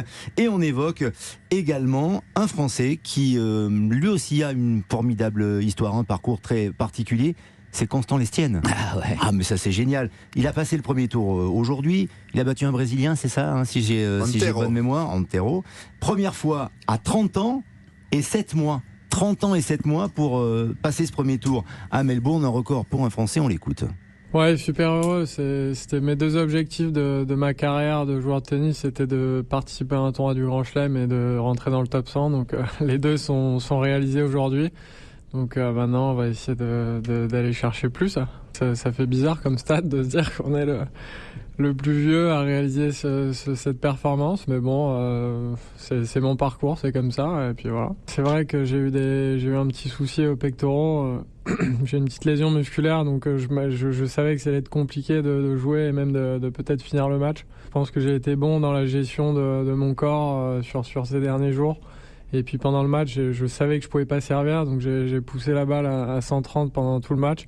direct. Et on évoque également un Français qui, lui aussi, a une formidable histoire, un parcours très particulier. C'est Constant Lestienne. Ah ouais. Ah mais ça c'est génial. Il a passé le premier tour aujourd'hui. Il a battu un Brésilien, c'est ça, hein, si j'ai bonne mémoire, Antero. Première fois à 30 ans et 7 mois. 30 ans et 7 mois pour passer ce premier tour à Melbourne. Un record pour un Français, on l'écoute. Ouais, super heureux. C'était mes deux objectifs de ma carrière de joueur de tennis, c'était de participer à un tournoi du Grand Chelem et de rentrer dans le top 100. Donc les deux sont réalisés aujourd'hui. Donc maintenant, on va essayer d'aller chercher plus. Ça fait bizarre comme stade de se dire qu'on est le plus vieux à réaliser cette performance. Mais bon, c'est mon parcours, c'est comme ça. Et puis voilà. C'est vrai que j'ai eu un petit souci aux pectoraux. J'ai une petite lésion musculaire, donc je savais que ça allait être compliqué de jouer et même de peut-être finir le match. Je pense que j'ai été bon dans la gestion de mon corps sur ces derniers jours. Et puis pendant le match, je savais que je pouvais pas servir, donc j'ai poussé la balle à 130 pendant tout le match.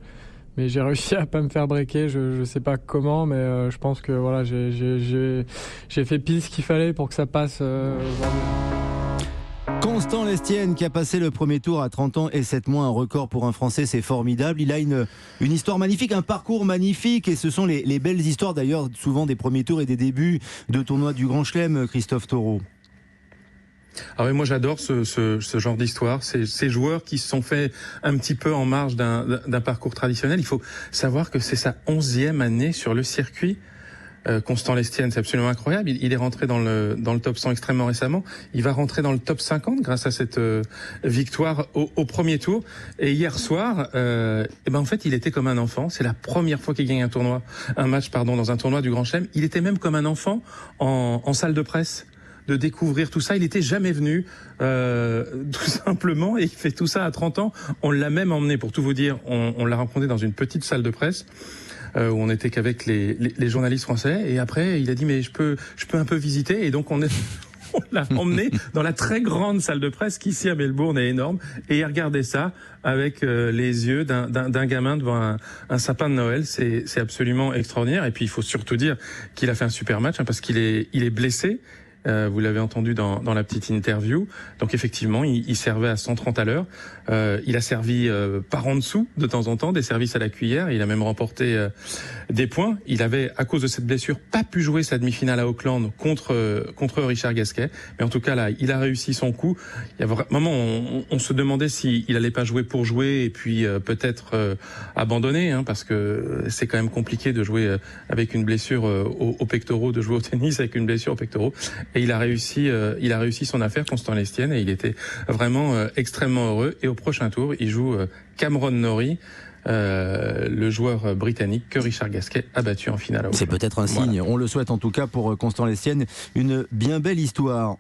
Mais j'ai réussi à pas me faire breaker, je sais pas comment, mais je pense que voilà, j'ai fait pile ce qu'il fallait pour que ça passe aujourd'hui. Constant Lestienne qui a passé le premier tour à 30 ans et 7 mois, un record pour un Français, c'est formidable. Il a une histoire magnifique, un parcours magnifique, et ce sont les belles histoires d'ailleurs, souvent des premiers tours et des débuts de tournois du Grand Chelem, Christophe Taureau. Ah oui, moi j'adore ce genre d'histoire, ces joueurs qui se sont fait un petit peu en marge d'un parcours traditionnel. Il faut savoir que c'est sa 11e année sur le circuit. Constant Lestienne, c'est absolument incroyable. Il est rentré dans le top 100 extrêmement récemment. Il va rentrer dans le top 50 grâce à cette victoire au premier tour. Et hier soir, en fait, il était comme un enfant. C'est la première fois qu'il gagne un match dans un tournoi du Grand Chelem. Il était même comme un enfant en salle de presse, de découvrir tout ça. Il n'était jamais venu, tout simplement, et il fait tout ça à 30 ans. On l'a même emmené, pour tout vous dire, on l'a rencontré dans une petite salle de presse, où on n'était qu'avec les journalistes français, et après il a dit mais je peux un peu visiter, et donc on l'a emmené dans la très grande salle de presse qui ici à Melbourne est énorme, et il regardait ça avec les yeux d'un gamin devant un sapin de Noël. C'est absolument extraordinaire. Et puis il faut surtout dire qu'il a fait un super match, parce qu'il est blessé. Vous l'avez entendu dans la petite interview. Donc effectivement, il servait à 130 à l'heure. Il a servi par en dessous de temps en temps, des services à la cuillère. Il a même remporté des points. Il avait, à cause de cette blessure, pas pu jouer sa demi-finale à Auckland contre Richard Gasquet. Mais en tout cas là, il a réussi son coup. Il y a vraiment, on se demandait s'il allait pas jouer pour jouer et puis peut-être abandonner, parce que c'est quand même compliqué de jouer avec une blessure aux pectoraux, de jouer au tennis avec une blessure aux pectoraux. Et il a réussi son affaire, Constant Lestienne, et il était vraiment extrêmement heureux. Et au prochain tour, il joue Cameron Norrie, le joueur britannique que Richard Gasquet a battu en finale. C'est peut-être un signe, on le souhaite en tout cas pour Constant Lestienne, une bien belle histoire.